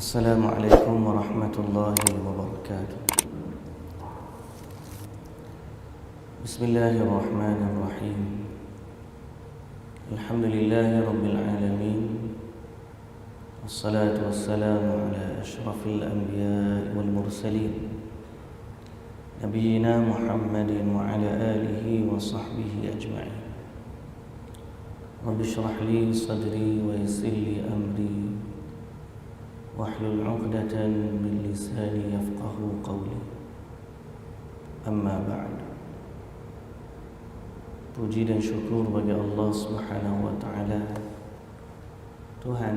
Assalamualaikum warahmatullahi wabarakatuh. Bismillahirrahmanirrahim. Alhamdulillahi rabbil alamin. Wassalatu wassalamu ala ashrafil anbiya'i wal mursalin, Nabiyyina Muhammadin wa ala alihi wa sahbihi ajma'in. Rabbi shrah li sadri wa yassir li amri wahlul 'uqdatan min lisani yafqahu qawli. Amma ba'd. Puji dan syukur bagi Allah Subhanahu wa taala, Tuhan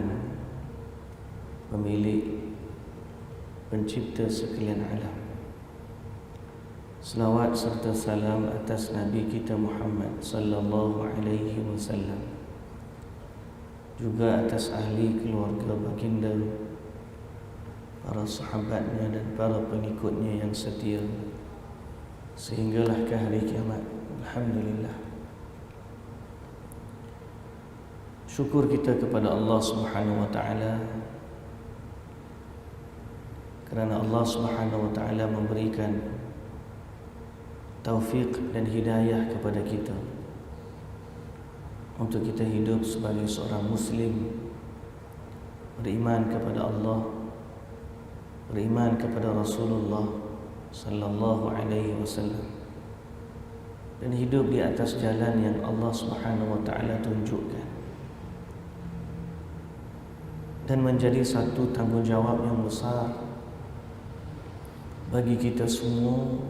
pemilik pencipta sekalian alam. Selawat serta salam atas Nabi kita Muhammad sallallahu alaihi wasallam, juga atas ahli keluarga baginda, para sahabatnya dan para pengikutnya yang setia sehinggalah ke hari kiamat. Alhamdulillah. Syukur kita kepada Allah Subhanahu wa taala kerana Allah Subhanahu wa taala memberikan taufik dan hidayah kepada kita untuk kita hidup sebagai seorang muslim, beriman kepada Allah, beriman kepada Rasulullah sallallahu alaihi wasallam, dan hidup di atas jalan yang Allah Subhanahu wa taala tunjukkan, dan menjadi satu tanggungjawab yang besar bagi kita semua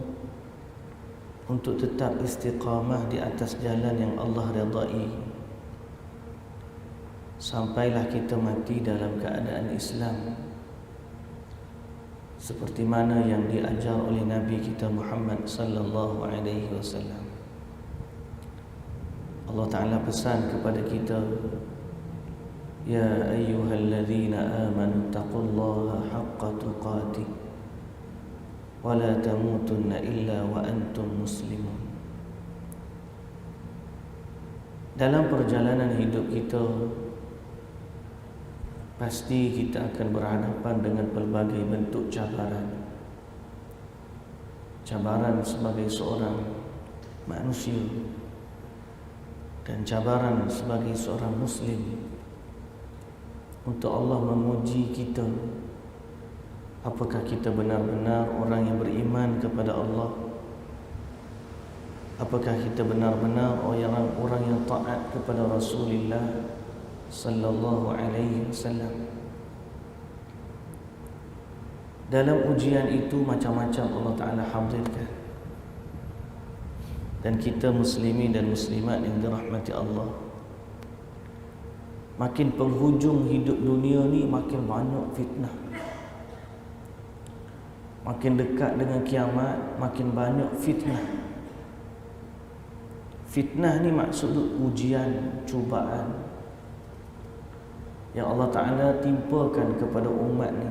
untuk tetap istiqamah di atas jalan yang Allah redai sampailah kita mati dalam keadaan Islam, seperti mana yang diajar oleh Nabi kita Muhammad sallallahu alaihi wasallam. Allah Taala pesan kepada kita, ya ayyuhalladzina amanu taqullaha haqqa tuqatih wa la tamutunna illa wa antum muslimun. Dalam perjalanan hidup kita, pasti kita akan berhadapan dengan pelbagai bentuk cabaran. Cabaran sebagai seorang manusia dan cabaran sebagai seorang muslim, untuk Allah menguji kita. Apakah kita benar-benar orang yang beriman kepada Allah? Apakah kita benar-benar orang yang taat kepada Rasulullah sallallahu alaihi wasallam? Dalam ujian itu macam-macam Allah Taala hadirkan, dan kita muslimin dan muslimat yang dirahmati Allah, makin penghujung hidup dunia ni makin banyak fitnah. Makin dekat dengan kiamat, makin banyak fitnah. Fitnah ni maksud ujian, cubaan yang Allah Ta'ala timpakan kepada umat ni.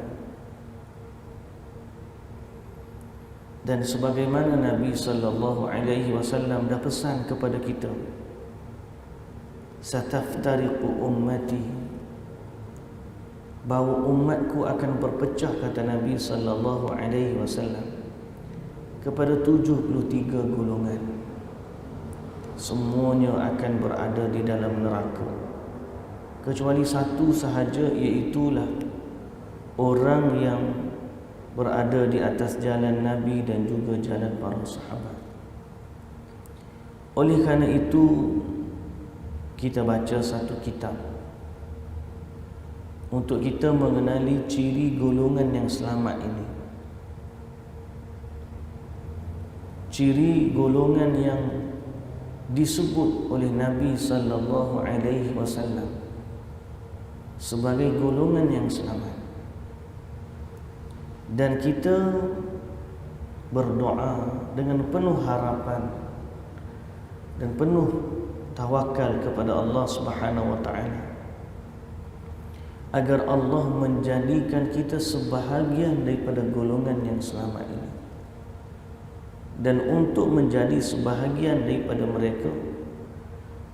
Dan sebagaimana Nabi sallallahu alaihi wasallam dah pesan kepada kita, sataftariqu ummati, bahawa umatku akan berpecah, kata Nabi sallallahu alaihi wasallam, kepada 73 golongan. Semuanya akan berada di dalam neraka, kecuali satu sahaja, iaitulah orang yang berada di atas jalan Nabi dan juga jalan para sahabat. Oleh kerana itu, kita baca satu kitab untuk kita mengenali ciri golongan yang selamat ini. Ciri golongan yang disebut oleh Nabi sallallahu alaihi wasallam sebagai golongan yang selamat. Dan kita berdoa dengan penuh harapan dan penuh tawakal kepada Allah Subhanahu wa taala, agar Allah menjadikan kita sebahagian daripada golongan yang selamat ini. Dan untuk menjadi sebahagian daripada mereka,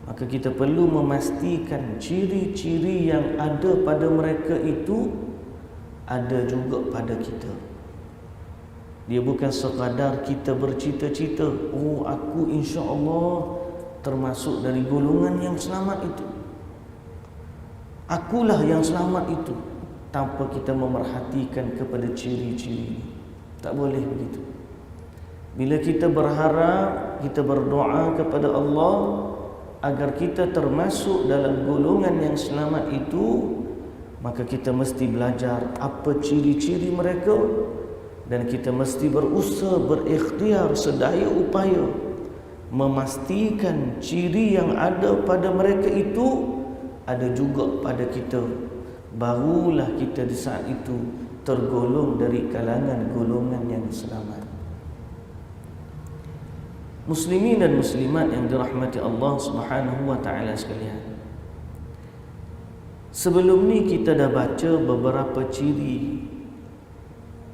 maka kita perlu memastikan ciri-ciri yang ada pada mereka itu ada juga pada kita. Dia bukan sekadar kita bercita-cita, oh aku insya-Allah termasuk dari golongan yang selamat itu, akulah yang selamat itu, tanpa kita memerhatikan kepada ciri-ciri. Tak boleh begitu. Bila kita berharap, kita berdoa kepada Allah agar kita termasuk dalam golongan yang selamat itu, maka kita mesti belajar apa ciri-ciri mereka, dan kita mesti berusaha, berikhtiar sedaya upaya memastikan ciri yang ada pada mereka itu ada juga pada kita. Barulah kita di saat itu tergolong dari kalangan golongan yang selamat. Muslimin dan muslimat yang dirahmati Allah Subhanahu wa taala sekalian, sebelum ni kita dah baca beberapa ciri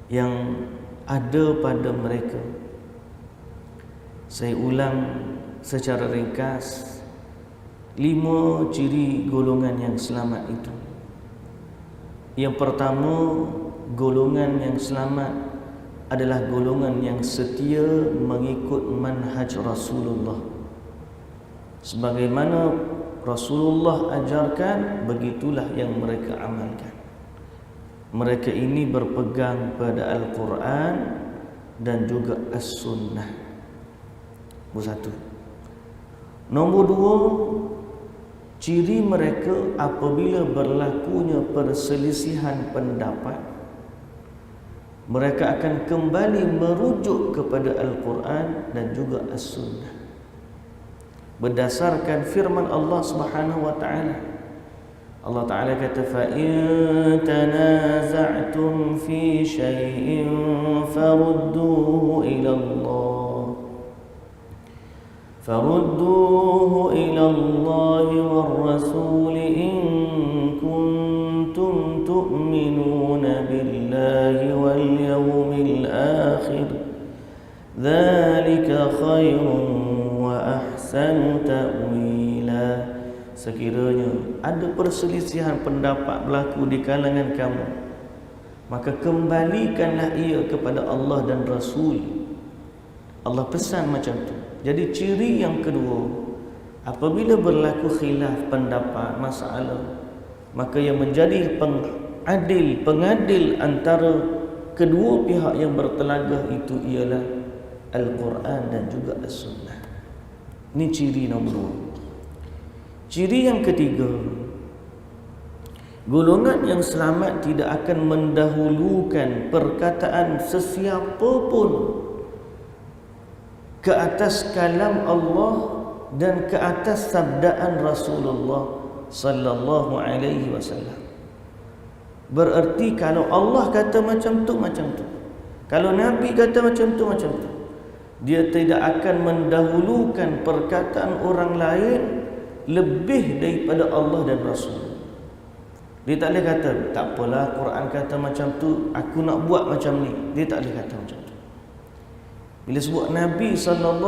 yang ada pada mereka. Saya ulang secara ringkas 5 ciri golongan yang selamat itu. Yang pertama, golongan yang selamat adalah golongan yang setia mengikut manhaj Rasulullah. Sebagaimana Rasulullah ajarkan, begitulah yang mereka amalkan. Mereka ini berpegang pada Al-Quran dan juga As-Sunnah. Nombor 1. Nombor 2, ciri mereka apabila berlakunya perselisihan pendapat, mereka akan kembali merujuk kepada Al-Quran dan juga As-Sunnah berdasarkan firman Allah Subhanahu wa taala. Allah Ta'ala kata, فَإِن تَنَازَعْتُمْ فِي شَيْءٍ فَرُدُّوهُ إِلَى اللَّهِ وَالرَّسُولِ إِن كُنتُمْ تُؤْمِنُونَ بِاللَّهِ وَالْيَوْمِ الْآخِرِ ذَلِكَ خَيْرٌ وَأَحْسَنُ تَأْوِيلًا. Sekiranya ada perselisihan pendapat berlaku di kalangan kamu, maka kembalikanlah ia kepada Allah dan Rasul. Allah pesan macam tu. Jadi ciri yang kedua, apabila berlaku khilaf pendapat, masalah, maka yang menjadi pengadil antara kedua pihak yang bertelagah itu ialah Al-Quran dan juga As-Sunnah. Ini ciri nombor 2. Ciri yang ketiga, golongan yang selamat tidak akan mendahulukan perkataan sesiapa pun ke atas kalam Allah dan ke atas sabdaan Rasulullah sallallahu alaihi wasallam. Bererti kalau Allah kata macam tu, macam tu. Kalau Nabi kata macam tu, macam tu. Dia tidak akan mendahulukan perkataan orang lain lebih daripada Allah dan Rasul. Dia tak boleh kata, tak apalah Quran kata macam tu, aku nak buat macam ni. Dia tak boleh kata macam tu. Bila sebut Nabi SAW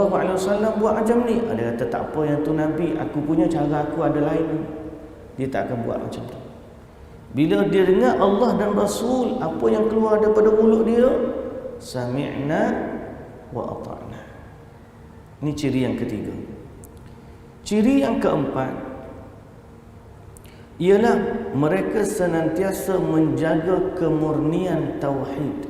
buat macam ni, dia kata tak apa yang tu Nabi, aku punya cara aku ada lain. Dia tak akan buat macam tu. Bila dia dengar Allah dan Rasul, apa yang keluar daripada mulut dia, sami'na wa ata'na. Ini ciri yang ketiga. Ciri yang keempat ialah mereka senantiasa menjaga kemurnian tauhid.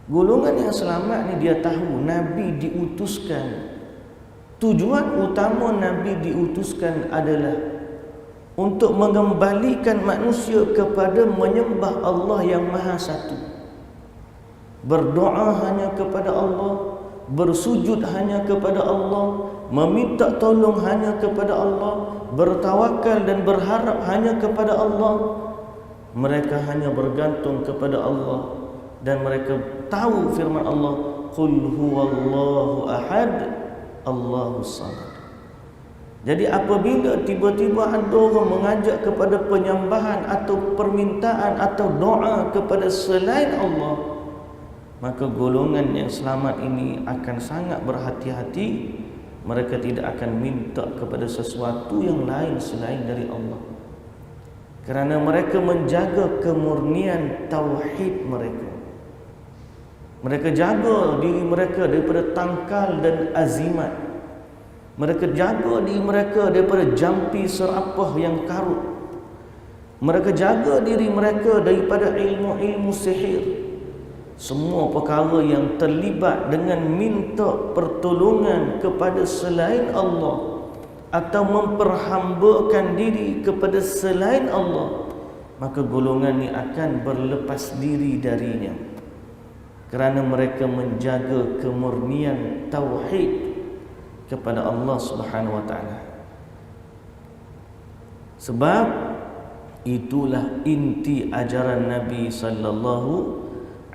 Golongan yang selamat ni dia tahu Nabi diutuskan, tujuan utama Nabi diutuskan adalah untuk mengembalikan manusia kepada menyembah Allah yang Maha Satu, berdoa hanya kepada Allah, bersujud hanya kepada Allah, meminta tolong hanya kepada Allah, bertawakal dan berharap hanya kepada Allah. Mereka hanya bergantung kepada Allah, dan mereka tahu firman Allah, qul huwallahu ahad Allahus samad. Jadi apabila tiba-tiba ada orang mengajak kepada penyembahan atau permintaan atau doa kepada selain Allah, maka golongan yang selamat ini akan sangat berhati-hati. Mereka tidak akan minta kepada sesuatu yang lain selain dari Allah. kerana mereka menjaga kemurnian tauhid mereka. Mereka jaga diri mereka daripada tangkal dan azimat. Mereka jaga diri mereka daripada jampi serapah yang karut. Mereka jaga diri mereka daripada ilmu-ilmu sihir. Semua perkara yang terlibat dengan minta pertolongan kepada selain Allah atau memperhambakan diri kepada selain Allah, maka golongan ini akan berlepas diri darinya, kerana mereka menjaga kemurnian tauhid kepada Allah Subhanahu wa taala. Sebab itulah inti ajaran Nabi sallallahu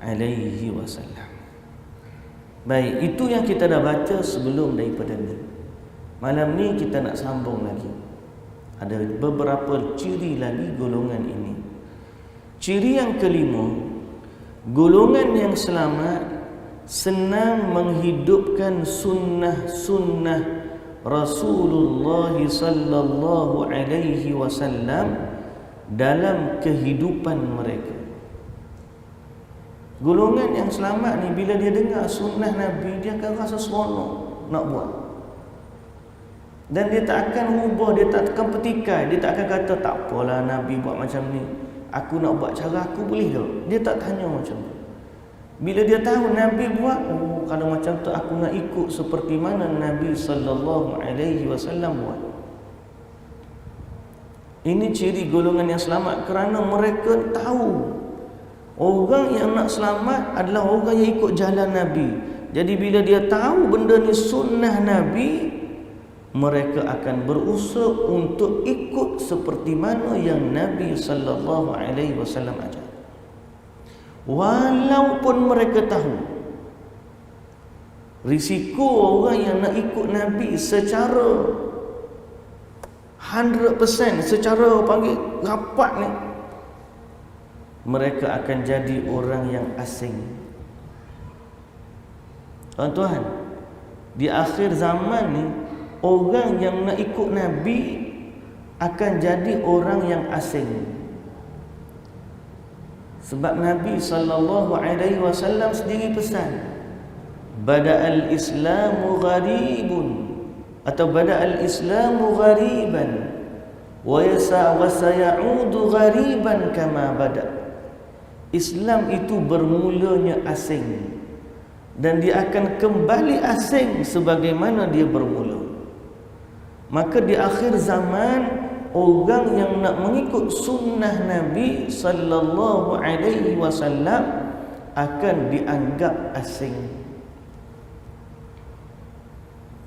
alaihi wasallam. Baik, itu yang kita dah baca sebelum daripada ni. Malam ni kita nak sambung lagi. Ada beberapa ciri lagi golongan ini. Ciri yang kelima, golongan yang selamat senang menghidupkan sunnah-sunnah Rasulullah sallallahu alaihi wasallam dalam kehidupan mereka. Golongan yang selamat ni bila dia dengar sunnah Nabi, dia akan rasa seronok nak buat. Dan dia tak akan ubah, dia tak akan petikai, dia tak akan kata tak apalah Nabi buat macam ni, aku nak buat cara aku boleh tak? Dia tak tanya macam tu. Bila dia tahu Nabi buat, oh kalau macam tu aku nak ikut seperti mana Nabi sallallahu alaihi wasallam buat. Ini ciri golongan yang selamat, kerana mereka tahu orang yang nak selamat adalah orang yang ikut jalan Nabi. Jadi bila dia tahu benda ni sunnah Nabi, mereka akan berusaha untuk ikut seperti mana yang Nabi sallallahu alaihi wasallam ajar. Walaupun mereka tahu risiko orang yang nak ikut Nabi secara 100%, secara panggil rapat ni, mereka akan jadi orang yang asing. Tuan-tuan, di akhir zaman ni, orang yang nak ikut Nabi akan jadi orang yang asing. Sebab Nabi sallallahu alaihi wasallam sendiri pesan, bada'al islamu gharibun, atau bada'al islamu ghariban wa sayaudu ghariban kama bada'. Islam itu bermulanya asing dan dia akan kembali asing sebagaimana dia bermula. Maka di akhir zaman, orang yang nak mengikut sunnah Nabi sallallahu alaihi wasallam akan dianggap asing.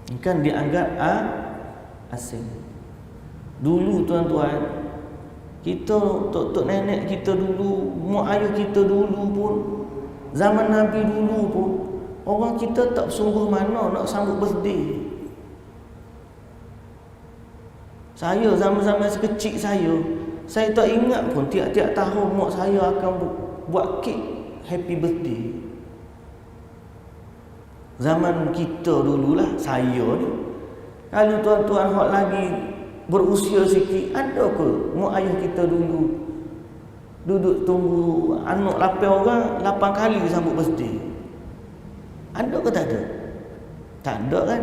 Akan dianggap asing. Dulu tuan-tuan, kita, tok-tok nenek kita dulu, mak ayah kita dulu pun, zaman Nabi dulu pun, orang kita tak sungguh mana nak sambut birthday. Saya zaman-zaman sekecil saya tak ingat pun tiap-tiap tahun mak saya akan buat kek happy birthday. Zaman kita dululah, saya ni. Kalau tuan-tuan hak lagi berusia sikit, ada ke mak ayah kita dulu duduk tunggu anak 8 orang 8 kali sambut birthday? Ada ke tak ada? Tak ada kan?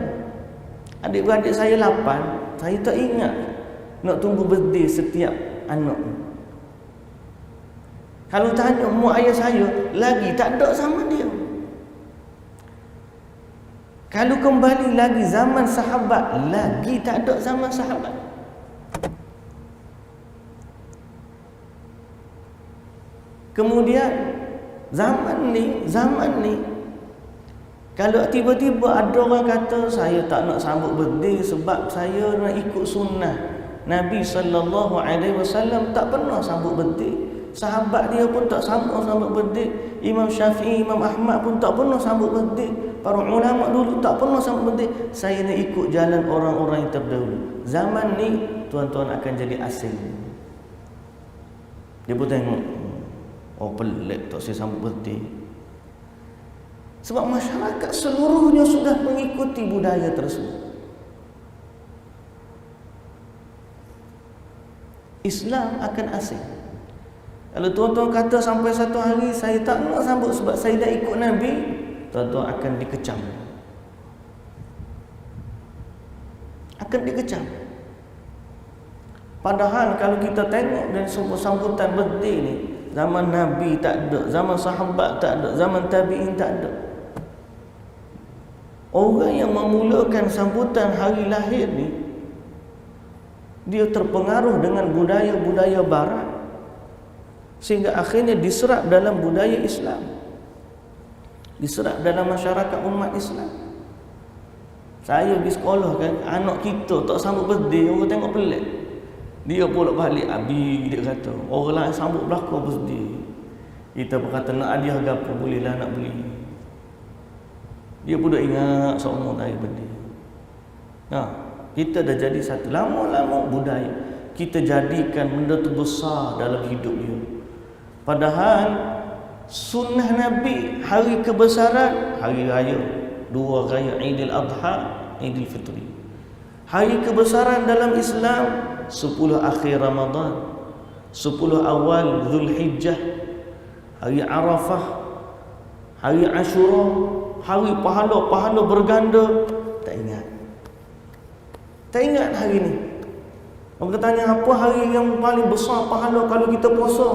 Adik-beradik saya 8, saya tak ingat nak tunggu birthday setiap anak. Kalau tanya mak ayah saya, lagi tak ada sama dia. Kalau kembali lagi zaman sahabat, lagi tak ada zaman sahabat. Kemudian zaman ni kalau tiba-tiba ada orang kata saya tak nak sambut birthday sebab saya nak ikut sunnah Nabi sallallahu alaihi wasallam, tak pernah sambut birthday. Sahabat dia pun tak sambut birthday. Imam Syafi'i, Imam Ahmad pun tak pernah sambut birthday. Para ulama dulu tak pernah sambut birthday. Saya nak ikut jalan orang-orang yang terdahulu. Zaman ni tuan-tuan akan jadi asing. Dia pun tengok, oh pelik tak saya sambut birthday. Sebab masyarakat seluruhnya sudah mengikuti budaya tersebut. Islam akan asing. Kalau tuan-tuan kata sampai satu hari saya tak nak sambut sebab saya dah ikut Nabi, tuan-tuan akan dikecam. Akan dikecam. Padahal kalau kita tengok dari semua sambutan birthday ni, zaman Nabi tak ada, zaman sahabat tak ada, zaman tabi'in tak ada. Orang yang memulakan sambutan hari lahir ni, dia terpengaruh dengan budaya-budaya barat, sehingga akhirnya diserap dalam budaya Islam, diserap dalam masyarakat umat Islam. Saya pergi sekolah kan, anak kita tak sambut birthday, orang tengok pelik. Dia pula balik, abi dia kata, orang lain sambut belakang birthday, kita pun kata nak hadiah ke apa, bolehlah nak beli. Dia pun dah ingat seumur hari birthday. Kita dah jadi satu. Lama-lama budaya kita jadikan benda tu besar dalam hidup dia. Padahal sunnah Nabi, hari kebesaran, hari raya, dua raya, Aidil Adha, Aidil Fitri. Hari kebesaran dalam Islam 10 akhir Ramadan, 10 awal Zulhijjah, hari Arafah, hari Ashura, hari pahala-pahala berganda. Tak ingat. Tak ingat hari ni. Orang tanya apa hari yang paling besar pahala kalau kita puasa?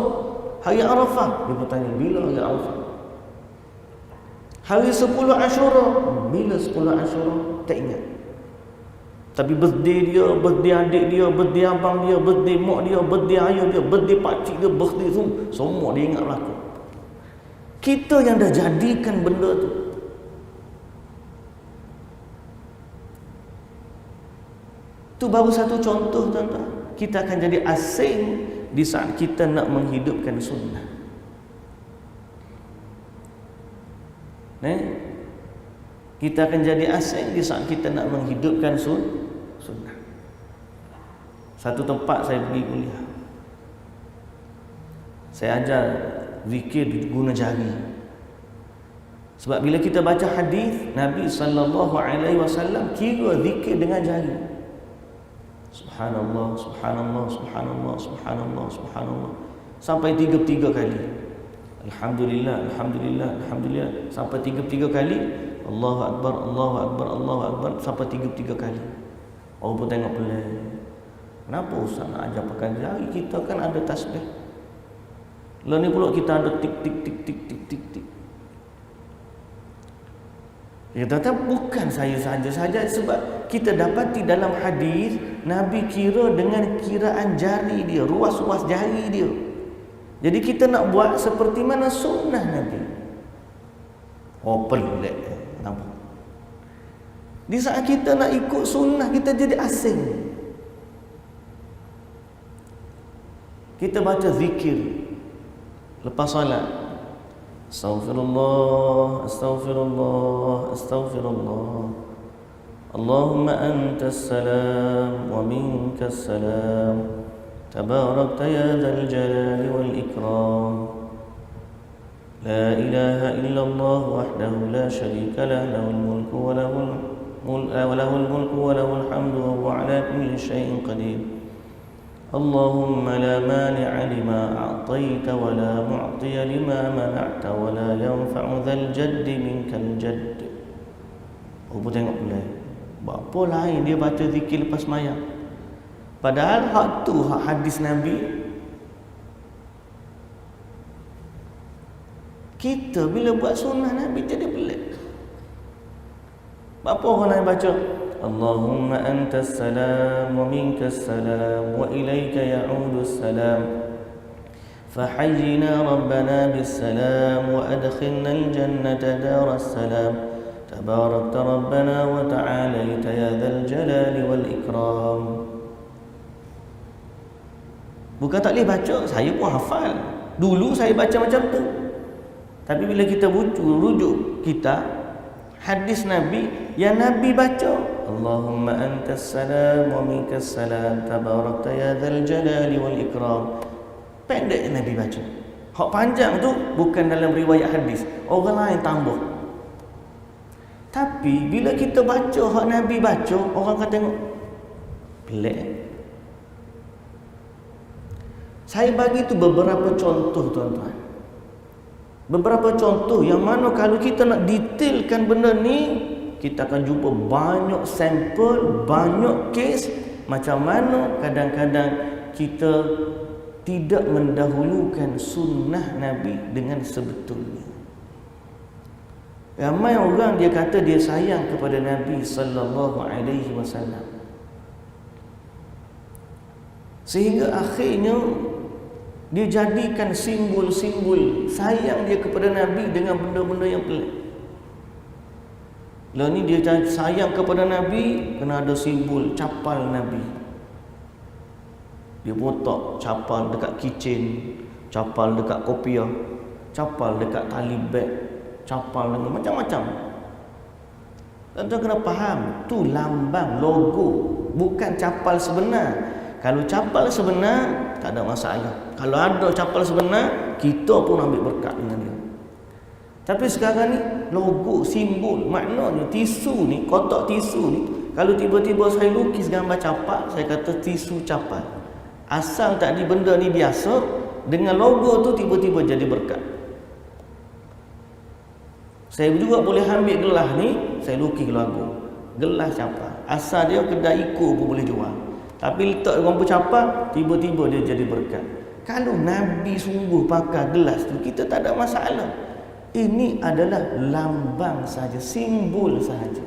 Hari Arafah. Dia bertanya, bila hari Arafah? Hari 10 Ashura. Bila 10 Ashura? Tak ingat. Tapi birthday dia, birthday adik dia, birthday abang dia, birthday mak dia, birthday ayah dia, birthday pakcik dia, birthday semua dia ingat berlaku. Kita yang dah jadikan benda tu. Itu baru satu contoh, tuan-tuan. Kita akan jadi asing di saat kita nak menghidupkan sunnah. Kita akan jadi asing di saat kita nak menghidupkan sunnah. Satu tempat saya pergi kuliah, saya ajar zikir guna jari. Sebab bila kita baca hadis Nabi SAW kira zikir dengan jari. Subhanallah, subhanallah, subhanallah, subhanallah, subhanallah, sampai 33 kali. Alhamdulillah, alhamdulillah, alhamdulillah, sampai 33 kali. Allahu Akbar, Allahu Akbar, Allahu Akbar, sampai 33 kali. Orang pun tengok pelik. Kenapa Ustaz nak ajar pakai jari? Kita kan ada tasbih. Lah ni pula kita ada tik tik tik tik tik tik tik. Ya, tetapi bukan saya saja sebab kita dapati dalam hadis Nabi kira dengan kiraan jari dia, ruas-ruas jari dia. Jadi kita nak buat seperti mana sunnah Nabi. Oh, pelik. Nampak? Di saat kita nak ikut sunnah, kita jadi asing. Kita baca zikir lepas salat, astaghfirullah, astaghfirullah, astaghfirullah, Allahumma antas salam wa minkas salam, tabarakta ya dzal jalali wal ikram, la ilaha illallah wahdahu la syarika lah, lahul mulku wa lahul mulku wa lahul hamdu wa huwa ala kulli syai'in qadir. Allahumma la mani'a lima a'taita wa la mu'tiya lima mana'ta wa la yanfa'u dzal jaddi minkal jadd. Oh, tengok pula. Buat apa lain dia baca zikir lepas sembahyang? Padahal hak tu hak hadis Nabi. Kita bila buat sunnah Nabi jadi pelik. Apa orang lain baca? Allahumma antas salam wa minkas salam wa ilayka ya'udus salam. Fahayyina rabbana bis salam wa adkhilna al-jannata daras salam. Tabarakta rabbana wa ta'alaita ya dzal jalali wal ikram. Bukan tak boleh baca, saya pun hafal. Dulu saya baca macam tu. Tapi bila kita rujuk kita hadis Nabi yang Nabi baca, Allahumma antas salam wa minkas salam, tabarakta ya dzal jalali wal ikram. Pendek Nabi baca. Hak panjang tu bukan dalam riwayat hadis, orang lain tambah. Tapi bila kita baca hak Nabi baca, orang akan tengok pelik. Saya bagi itu beberapa contoh, tuan-tuan. Beberapa contoh yang mana kalau kita nak detailkan benda ni, kita akan jumpa banyak sampel, banyak kes macam mana kadang-kadang kita tidak mendahulukan sunnah Nabi dengan sebetulnya. Ramai orang dia kata dia sayang kepada Nabi sallallahu alaihi wasallam, sehingga akhirnya dia jadikan simbol-simbol sayang dia kepada Nabi dengan benda-benda yang pelik. Lalu ni dia sayang kepada Nabi, kena ada simbol capal Nabi. Dia botak capal dekat kitchen, capal dekat kopiah, capal dekat tali beg, capal dengan macam-macam. Tuan-tuan kena faham, tu lambang, logo, bukan capal sebenar. Kalau capal sebenar, tak ada masalah. Kalau ada capal sebenar, kita pun ambil berkat dengan dia. Tapi sekarang ni, logo, simbol, maknanya tisu ni, kotak tisu ni, kalau tiba-tiba saya lukis gambar capal, saya kata tisu capal. Asal tak di benda ni biasa, dengan logo tu tiba-tiba jadi berkat. Saya juga boleh ambil gelas ni, saya lukis logo, gelas capal. Asal dia kedai Iko pun boleh jual. Tapi letak orang bercapal, tiba-tiba dia jadi berkat. Kalau Nabi sungguh pakai gelas tu, kita tak ada masalah. Ini adalah lambang saja, simbol saja.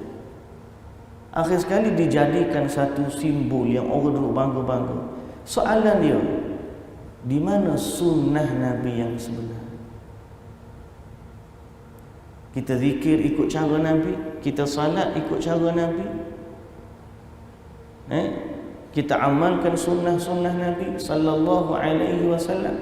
Akhir sekali dijadikan satu simbol yang orang duduk bangga-bangga. Soalan dia, di mana sunnah Nabi yang sebenar? Kita zikir ikut cara Nabi, kita salat ikut cara Nabi. Kita amalkan sunnah-sunnah Nabi sallallahu alaihi wasallam.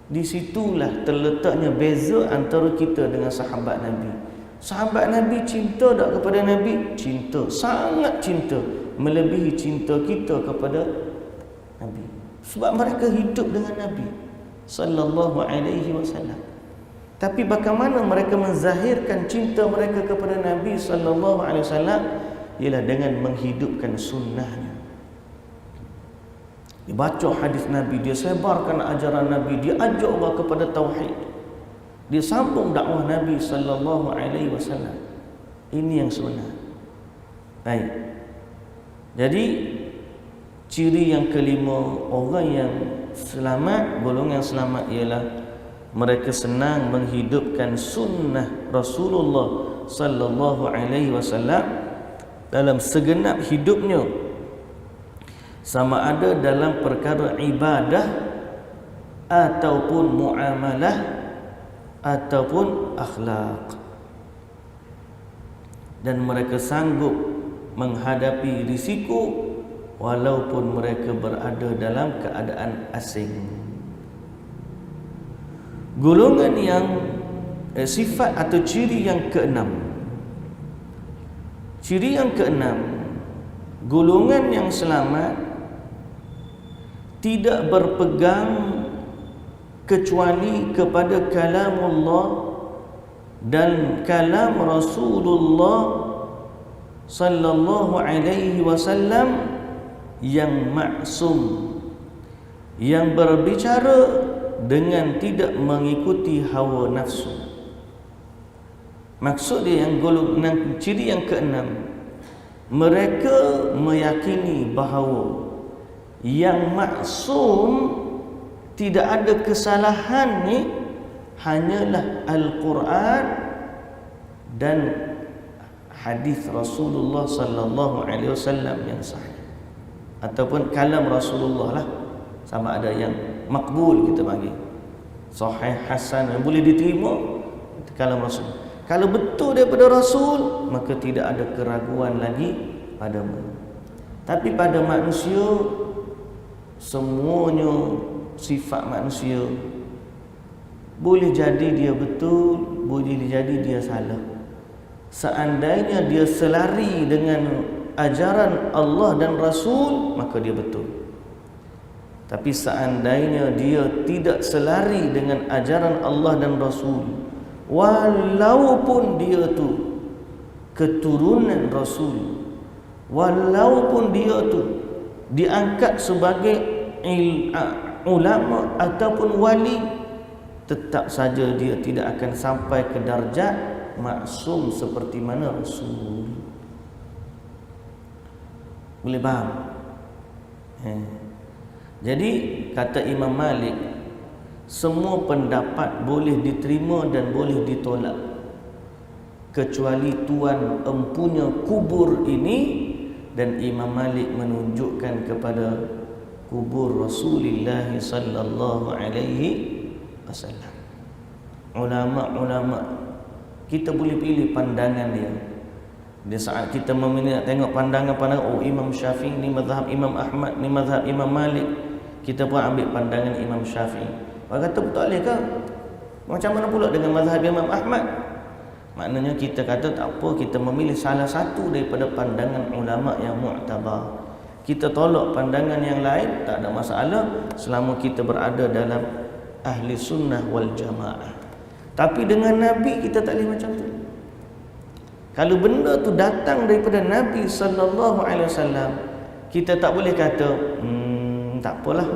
Di situlah terletaknya beza antara kita dengan sahabat Nabi. Sahabat Nabi cinta tak kepada Nabi? Cinta, sangat cinta, melebihi cinta kita kepada Nabi. Sebab mereka hidup dengan Nabi sallallahu alaihi wasallam. Tapi bagaimana mereka menzahirkan cinta mereka kepada Nabi sallallahu alaihi wasallam? Ialah dengan menghidupkan sunnahnya. Dia baca hadis Nabi, dia sebarkan ajaran Nabi, dia ajak orang kepada tauhid, dia sambung dakwah Nabi sallallahu alaihi wasallam. Ini yang sebenar. Baik. Jadi ciri yang kelima orang yang selamat, golongan selamat ialah mereka senang menghidupkan sunnah Rasulullah sallallahu alaihi wasallam dalam segenap hidupnya, sama ada dalam perkara ibadah ataupun muamalah ataupun akhlak, dan mereka sanggup menghadapi risiko walaupun mereka berada dalam keadaan asing. Golongan yang sifat atau ciri yang keenam. Ciri yang keenam, golongan yang selamat tidak berpegang kecuali kepada kalamullah dan kalam Rasulullah sallallahu alaihi wasallam yang maksum, yang berbicara dengan tidak mengikuti hawa nafsu. Maksud dia yang golongan ciri yang keenam, mereka meyakini bahawa yang maksum, tidak ada kesalahan ni, hanyalah Al-Quran dan hadis Rasulullah sallallahu alaihi wasallam yang sahih, ataupun kalam Rasulullah lah. Sama ada yang makbul kita panggil, sahih, hasan, yang boleh diterima, kalam Rasul. Kalau betul daripada Rasul, maka tidak ada keraguan lagi padamu. Tapi pada manusia, semuanya sifat manusia, boleh jadi dia betul, boleh jadi dia salah. Seandainya dia selari dengan ajaran Allah dan Rasul, maka dia betul. Tapi seandainya dia tidak selari dengan ajaran Allah dan Rasul, walaupun dia tu keturunan Rasul, walaupun dia tu diangkat sebagai ulama ataupun wali, tetap saja dia tidak akan sampai ke darjat maksum seperti mana Rasul. Boleh faham? Jadi kata Imam Malik, semua pendapat boleh diterima dan boleh ditolak, kecuali tuan empunya kubur ini. Dan Imam Malik menunjukkan kepada kubur Rasulullah sallallahu alaihi wasallam. Ulama-ulama kita boleh pilih pandangan dia. Di saat kita memilih nak tengok pandangan-pandangan, oh Imam Syafi'i ni mazhab Imam Ahmad, ni mazhab Imam Malik, kita pun ambil pandangan Imam Syafi'i. Orang kata betul boleh ke? Macam mana pula dengan mazhab Imam Ahmad? Maknanya kita kata tak apa, kita memilih salah satu daripada pandangan ulama yang mu'tabar. Kita tolak pandangan yang lain, tak ada masalah selama kita berada dalam ahli sunnah wal jamaah. Tapi dengan Nabi kita tak boleh macam tu. Kalau benda tu datang daripada Nabi sallallahu alaihi wasallam, kita tak boleh kata tak apalah,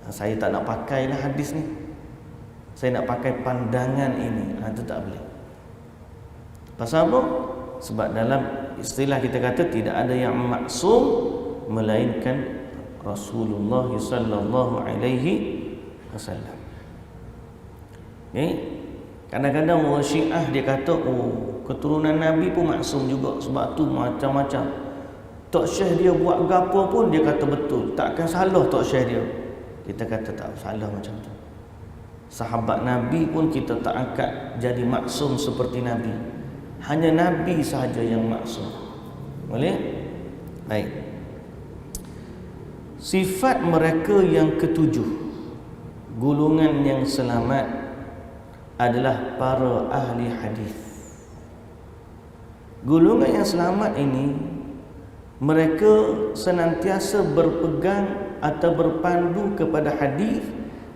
saya tak nak pakailah hadis ni, saya nak pakai pandangan ini. Itu tak boleh. Pasal apa? Sebab dalam istilah kita kata tidak ada yang maksum melainkan Rasulullah sallallahu alaihi wasallam. Kadang-kadang orang Syiah dia kata, oh keturunan Nabi pun maksum juga, sebab tu macam-macam. Tok Syekh dia buat gapo pun dia kata betul, takkan salah Tok Syekh dia. Kita kata tak salah macam tu. Sahabat Nabi pun kita tak angkat jadi maksum seperti Nabi. Hanya Nabi sahaja yang maksum. Boleh? Baik. Sifat mereka yang ketujuh, golongan yang selamat, adalah para ahli hadis. Golongan yang selamat ini, mereka senantiasa berpegang atau berpandu kepada hadis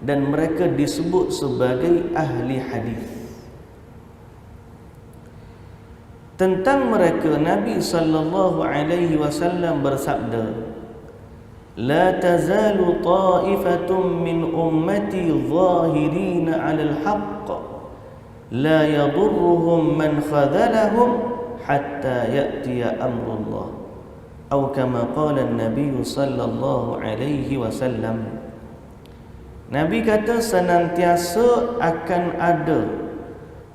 dan mereka disebut sebagai ahli hadis. Tentang mereka Nabi sallallahu alaihi wasallam bersabda, la tazalu ta'ifatun min ummati zahirina 'alal haqq la yadurruhum man khadhalahum hatta ya'tiya amrullah, atau kama qala an-nabiy sallallahu alaihi wasallam. Nabi kata senantiasa akan ada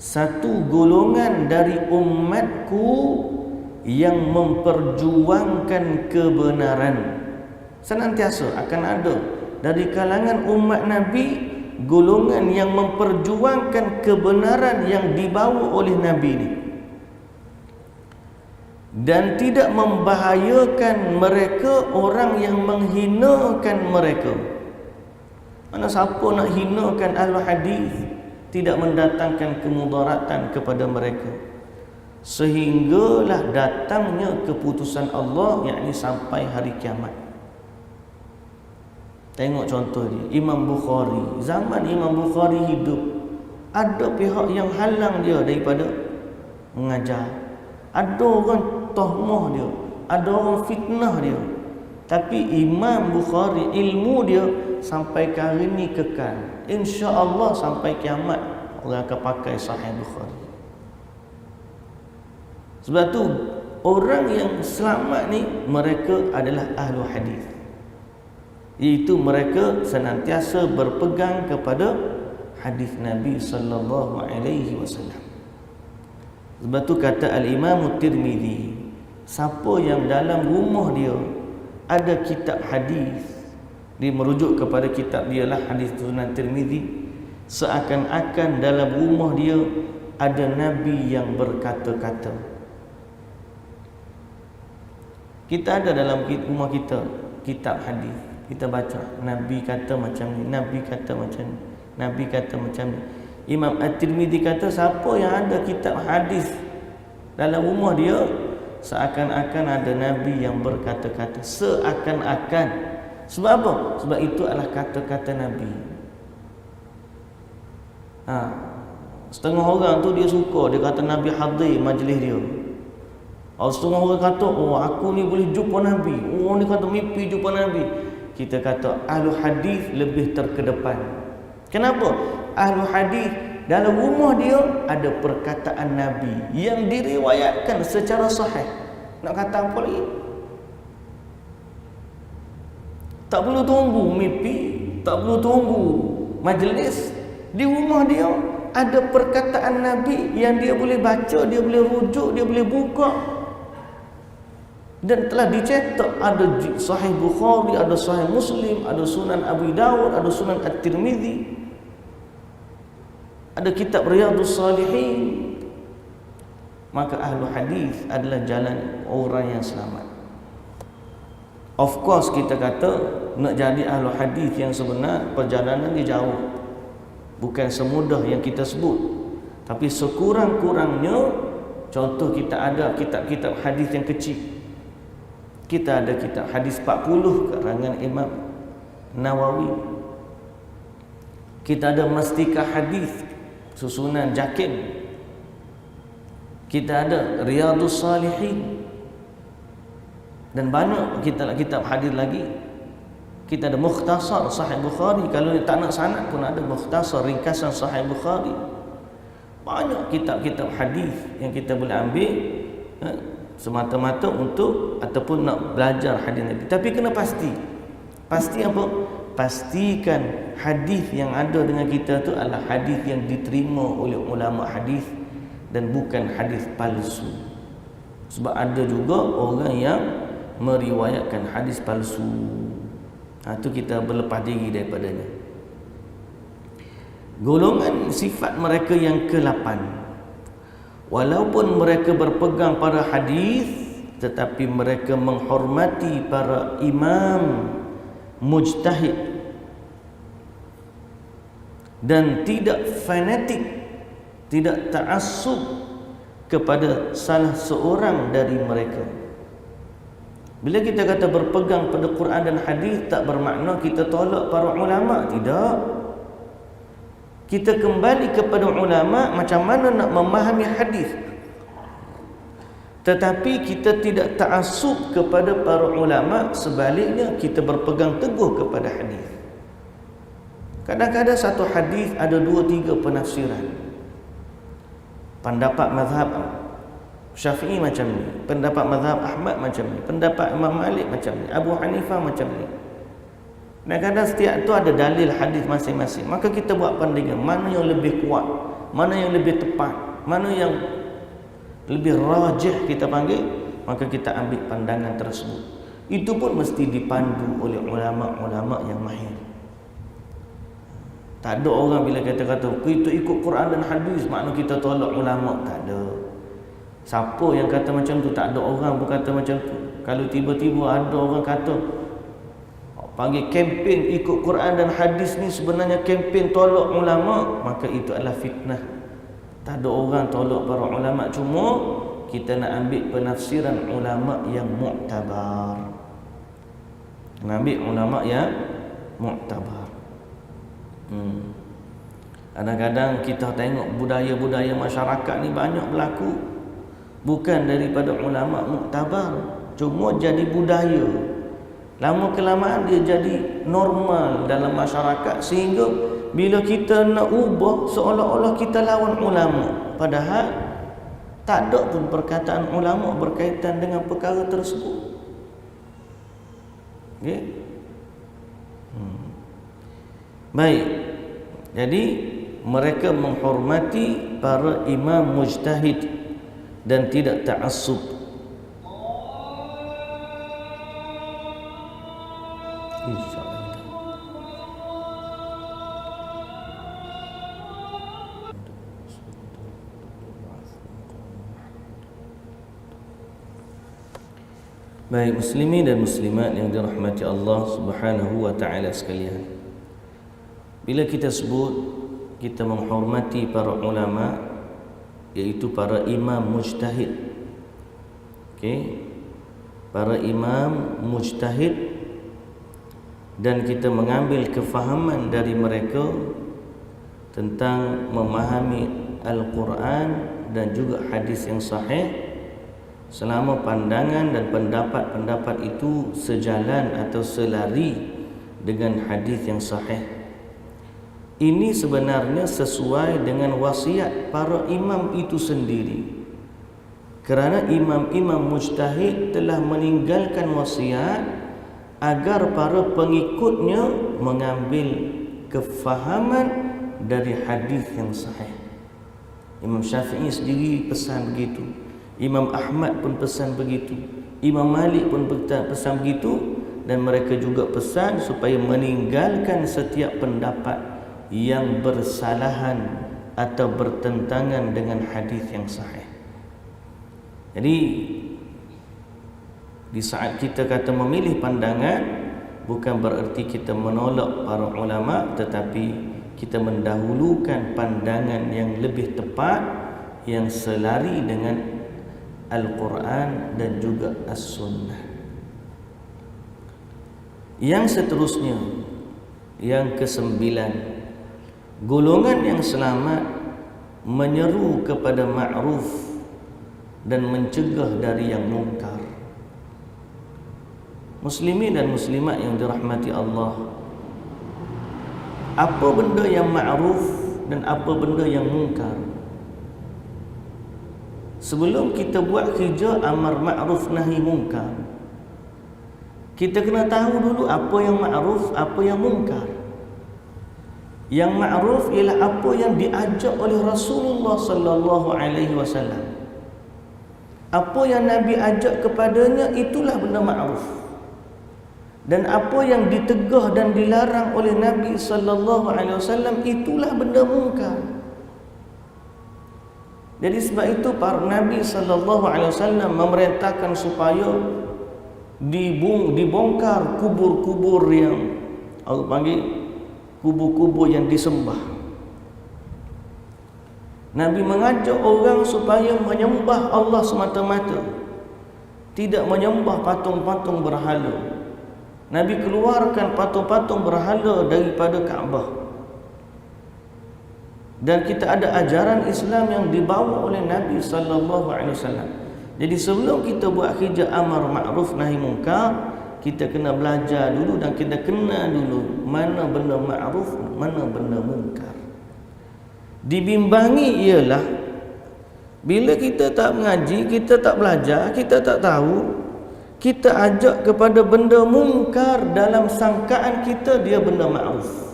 satu golongan dari umatku yang memperjuangkan kebenaran. Senantiasa akan ada dari kalangan umat Nabi golongan yang memperjuangkan kebenaran yang dibawa oleh Nabi ini, dan tidak membahayakan mereka orang yang menghinakan mereka. Mana siapa nak hinakan ahli hadis, tidak mendatangkan kemudaratan kepada mereka, sehinggalah datangnya keputusan Allah, yakni sampai hari kiamat. Tengok contoh dia, Imam Bukhari. Zaman Imam Bukhari hidup, ada pihak yang halang dia daripada mengajar. Ada orang tohmah dia, ada orang fitnah dia. Tapi Imam Bukhari, ilmu dia sampai ke hari ini kekal. InsyaAllah sampai kiamat orang akan pakai Sahih Bukhari. Sebab tu orang yang selamat ni mereka adalah ahlu hadis, iaitu mereka senantiasa berpegang kepada hadis Nabi sallallahu alaihi wasallam. Sebab tu kata Al-Imam Tirmizi, siapa yang dalam rumah dia ada kitab hadis, dia merujuk kepada kitab dia lah hadis Sunan Tirmizi, seakan-akan dalam rumah dia ada Nabi yang berkata-kata. Kita ada dalam rumah kita kitab hadis, kita baca Nabi kata macam ni, Nabi kata macam ni, Nabi kata macam ni. Imam At-Tirmizi kata siapa yang ada kitab hadis dalam rumah dia, seakan-akan ada Nabi yang berkata-kata. Seakan-akan. Sebab apa? Sebab itu adalah kata-kata Nabi. Setengah orang tu dia suka, dia kata Nabi hadir majlis dia. Setengah orang kata, oh aku ni boleh jumpa Nabi. Oh ni kata mimpi jumpa Nabi. kita kata ahlu hadis lebih terkedepan. Kenapa? Ahlu hadis dalam rumah dia ada perkataan Nabi yang diriwayatkan secara sahih. Nak kata apa lagi? Tak perlu tunggu mimpi, tak perlu tunggu majlis. Di rumah dia ada perkataan Nabi yang dia boleh baca, dia boleh rujuk, dia boleh buka. Dan telah dicetak, ada Sahih Bukhari, ada Sahih Muslim, ada Sunan Abu Dawud, ada Sunan At-Tirmidzi, ada kitab Riyadhus Salihin. Maka ahlu hadis adalah jalan orang yang selamat. Of course kita kata nak jadi ahlu hadis yang sebenar, perjalanan dia jauh. Bukan semudah yang kita sebut. Tapi sekurang-kurangnya, contoh kita ada kitab-kitab hadis yang kecil. Kita ada kitab hadis 40 karangan Imam Nawawi. Kita ada Mastika Hadis susunan Jakim. Kita ada Riyadhus Salihin. Dan banyak kitab hadis lagi. Kita ada Mukhtasar Sahih Bukhari. Kalau tak nak sanad pun ada Mukhtasar ringkasan Sahih Bukhari. Banyak kitab-kitab hadis yang kita boleh ambil semata-mata untuk ataupun nak belajar hadis Nabi. Tapi kena pasti. Pasti apa? Pastikan hadis yang ada dengan kita tu adalah hadis yang diterima oleh ulama hadis dan bukan hadis palsu. Sebab ada juga orang yang meriwayatkan hadis palsu. Itu kita berlepas diri daripadanya. Golongan sifat mereka yang ke-8, walaupun mereka berpegang pada hadis, tetapi mereka menghormati para imam mujtahid dan tidak fanatik, tidak ta'assub kepada salah seorang dari mereka. Bila kita kata berpegang pada Quran dan hadis, tak bermakna kita tolak para ulama, tidak. Kita kembali kepada ulama macam mana nak memahami hadis. Tetapi kita tidak ta'assub kepada para ulama, sebaliknya kita berpegang teguh kepada hadis. Kadang-kadang satu hadis ada 2-3 penafsiran. Pendapat mazhab Syafi'i macam ni, pendapat mazhab Ahmad macam ni, pendapat Imam Malik macam ni, Abu Hanifah macam ni. Kadang-kadang setiap tu ada dalil hadis masing-masing. Maka kita buat pandingan mana yang lebih kuat, mana yang lebih tepat, mana yang lebih rajih kita panggil, maka kita ambil pandangan tersebut. Itu pun mesti dipandu oleh ulama-ulama yang mahir. Tak ada orang bila kata-kata kita ikut Quran dan hadis makna kita tolak ulama, tak ada. Siapa yang kata macam tu? Tak ada orang pun kata macam tu. Kalau tiba-tiba ada orang kata panggil kempen ikut Quran dan hadis ni sebenarnya kempen tolak ulama, maka itu adalah fitnah. Tak ada orang tolak para ulama, cuma kita nak ambil penafsiran ulama yang muktabar. Nak ambil ulama yang muktabar. Kadang-kadang kita tengok budaya-budaya masyarakat ni banyak berlaku bukan daripada ulama muktabar, cuma jadi budaya. Lama kelamaan dia jadi normal dalam masyarakat, sehingga bila kita nak ubah seolah-olah kita lawan ulama, padahal tak ada pun perkataan ulama berkaitan dengan perkara tersebut. Okay? Baik. Jadi mereka menghormati para imam mujtahid dan tidak ta'assub. InsyaAllah. Baik muslimin dan muslimat yang dirahmati Allah Subhanahu wa taala sekalian. Bila kita sebut kita menghormati para ulama, iaitu para imam mujtahid. Okey. Para imam mujtahid, dan kita mengambil kefahaman dari mereka tentang memahami Al-Quran dan juga hadis yang sahih, selama pandangan dan pendapat-pendapat itu sejalan atau selari dengan hadis yang sahih. Ini sebenarnya sesuai dengan wasiat para imam itu sendiri. Kerana imam-imam mujtahid telah meninggalkan wasiat agar para pengikutnya mengambil kefahaman dari hadis yang sahih. Imam Syafi'i sendiri pesan begitu, Imam Ahmad pun pesan begitu, Imam Malik pun pesan begitu, dan mereka juga pesan supaya meninggalkan setiap pendapat yang bersalahan atau bertentangan dengan hadis yang sahih. Jadi di saat kita kata memilih pandangan, bukan bererti kita menolak para ulama, tetapi kita mendahulukan pandangan yang lebih tepat, yang selari dengan Al-Quran dan juga As-Sunnah. Yang seterusnya, yang ke-9, golongan yang selamat menyeru kepada ma'ruf dan mencegah dari yang mungkar. Muslimin dan muslimat yang dirahmati Allah, apa benda yang ma'ruf dan apa benda yang mungkar? Sebelum kita buat kerja amar ma'ruf nahi mungkar, kita kena tahu dulu apa yang ma'ruf, apa yang mungkar. Yang ma'ruf ialah apa yang diajak oleh Rasulullah sallallahu alaihi wasallam. Apa yang Nabi ajak kepadanya, itulah benda ma'ruf. Dan apa yang ditegah dan dilarang oleh Nabi sallallahu alaihi wasallam, itulah benda mungkar. Jadi sebab itu para Nabi sallallahu alaihi wasallam memerintahkan supaya dibongkar kubur-kubur yang orang panggil kubur-kubur yang disembah. Nabi mengajak orang supaya menyembah Allah semata-mata, tidak menyembah patung-patung berhala. Nabi keluarkan patung-patung berhala daripada Kaabah. Dan kita ada ajaran Islam yang dibawa oleh Nabi sallallahu alaihi wasallam. Jadi sebelum kita buat kerja amar ma'ruf nahi mungkar, kita kena belajar dulu dan kita kenal dulu mana benda ma'ruf, mana benda mungkar. Dibimbangi ialah bila kita tak mengaji, kita tak belajar, kita tak tahu, kita ajak kepada benda mungkar dalam sangkaan kita dia benda ma'ruf.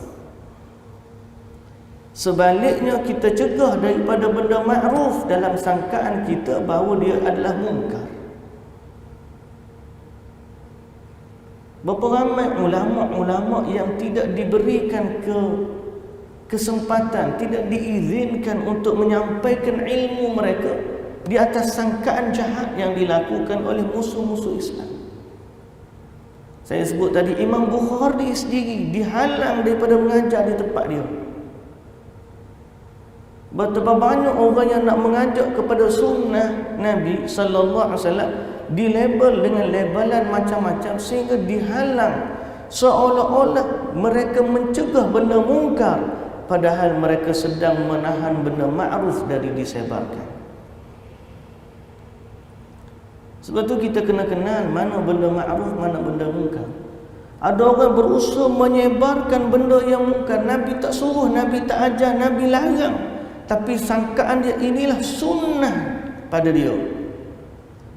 Sebaliknya kita cegah daripada benda ma'ruf dalam sangkaan kita bahawa dia adalah mungkar. Berapa ramai ulama-ulama yang tidak diberikan kesempatan, tidak diizinkan untuk menyampaikan ilmu mereka di atas sangkaan jahat yang dilakukan oleh musuh-musuh Islam. Saya sebut tadi Imam Bukhari sendiri dihalang daripada mengajar di tempat dia. Betapa banyak orang yang nak mengajak kepada sunnah Nabi sallallahu alaihi wasallam dilabel dengan labelan macam-macam sehingga dihalang, seolah-olah mereka mencegah benda mungkar padahal mereka sedang menahan benda ma'ruf dari disebarkan. Sebab tu kita kena kenal mana benda ma'ruf, mana benda mungkar. Ada orang berusaha menyebarkan benda yang mungkar. Nabi tak suruh, Nabi tak ajar, Nabi larang, tapi sangkaan dia inilah sunnah pada dia.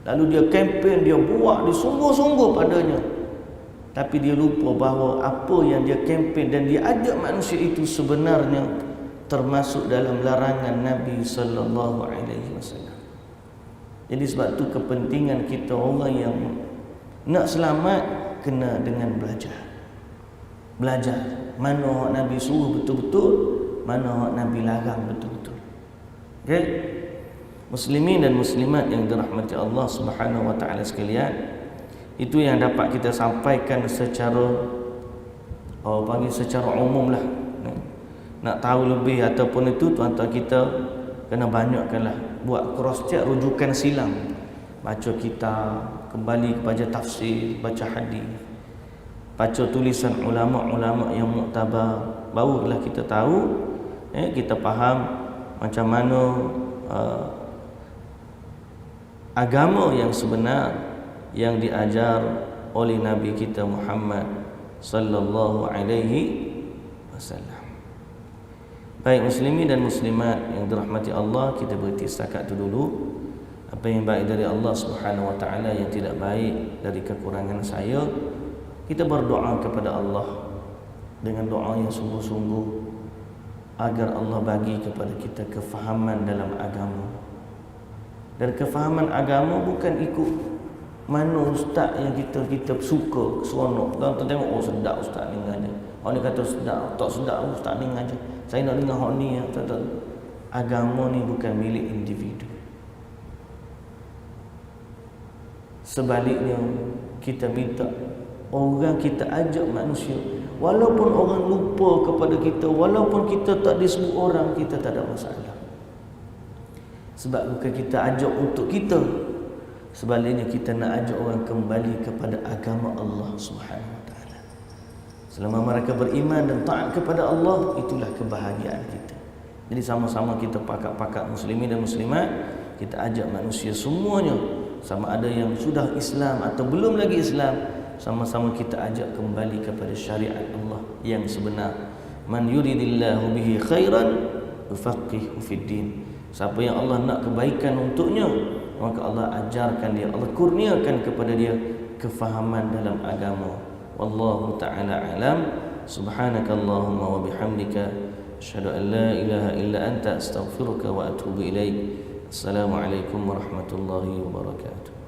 Lalu dia kempen, dia buat, dia sungguh-sungguh padanya. Tapi dia lupa bahawa apa yang dia kempen dan dia ajak manusia itu sebenarnya termasuk dalam larangan Nabi sallallahu alaihi wasallam. Jadi sebab tu kepentingan kita orang yang nak selamat kena dengan belajar. Belajar mana Nabi suruh betul-betul, mana Nabi larang betul-betul. Okey. Muslimin dan muslimat yang dirahmati Allah Subhanahu wa taala sekalian, itu yang dapat kita sampaikan secara secara umum lah. Nak tahu lebih ataupun itu, tuan-tuan kita kena banyakkanlah buat cross check rujukan silam, baca kitab, kembali kepada tafsir, baca hadis, baca tulisan ulama-ulama yang muktabar, barulah kita tahu, kita faham macam mana agama yang sebenar yang diajar oleh Nabi kita Muhammad sallallahu alaihi wasallam. Baik muslimin dan muslimat yang dirahmati Allah, kita berhenti setakat itu dulu. Apa yang baik dari Allah Subhanahu wa taala, yang tidak baik dari kekurangan saya, kita berdoa kepada Allah dengan doa yang sungguh-sungguh agar Allah bagi kepada kita kefahaman dalam agama. Dan kefahaman agama bukan ikut mana ustaz yang kita suka, seronok. Dan kita tengok, oh sedap ustaz ni ngajar. Orang ni kata sedap, tak sedap ustaz ni ngajar. Saya nak dengar hak ni. Agama ni bukan milik individu. Sebaliknya, kita minta orang, kita ajak manusia. Walaupun orang lupa kepada kita, walaupun kita tak disebut orang, kita tak ada masalah. Sebab bukan kita ajak untuk kita. Sebaliknya, kita nak ajak orang kembali kepada agama Allah Subhanahu wa taala. Selama mereka beriman dan taat kepada Allah, itulah kebahagiaan kita. Jadi sama-sama kita pakak-pakak muslimin dan muslimat, kita ajak manusia semuanya, sama ada yang sudah Islam atau belum lagi Islam, sama-sama kita ajak kembali kepada syariat Allah yang sebenar. Man yuridillahu bihi khairan yufaqihu fid din. Siapa yang Allah nak kebaikan untuknya, maka Allah ajarkan dia, Allah kurniakan kepada dia kefahaman dalam agama. Wallahu ta'ala alam. Subhanakallahumma wa bihamdika asyhadu an la ilaha illa anta astaghfiruka wa atubu ilaik. Assalamualaikum warahmatullahi wabarakatuh.